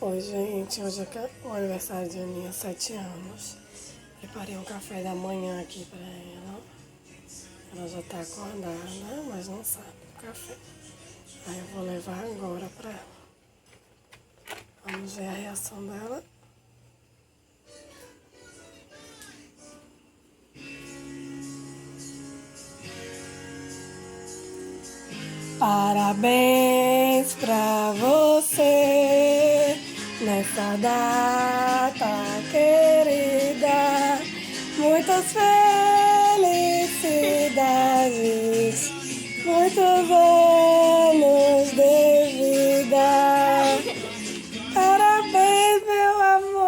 Oi, gente. Hoje é o aniversário de Aninha, 7 anos. Preparei um café da manhã aqui pra ela. Ela já tá acordada, mas não sabe do café. Aí eu vou levar agora pra ela. Vamos ver a reação dela. Parabéns pra você nessa data querida. Muitas felicidades, muitos anos de vida. Parabéns, meu amor.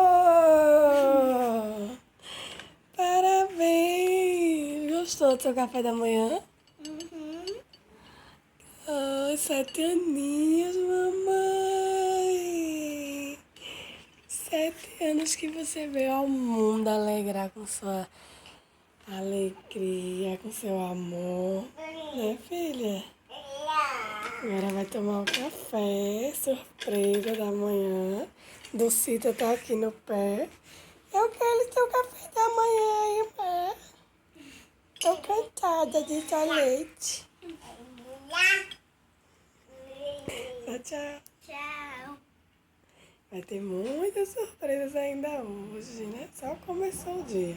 Parabéns. Gostou do seu café da manhã? Ai, 7 aninhos, mamãe. 7 anos que você veio ao mundo alegrar com sua alegria, com seu amor. Né, filha? Agora vai tomar o café, surpresa da manhã. Docita tá aqui no pé. Eu quero seu café da manhã, irmã. Tô cansada de dar leite. Tchau, tchau. Tchau. Vai ter muitas surpresas ainda hoje, né? Só começou o dia.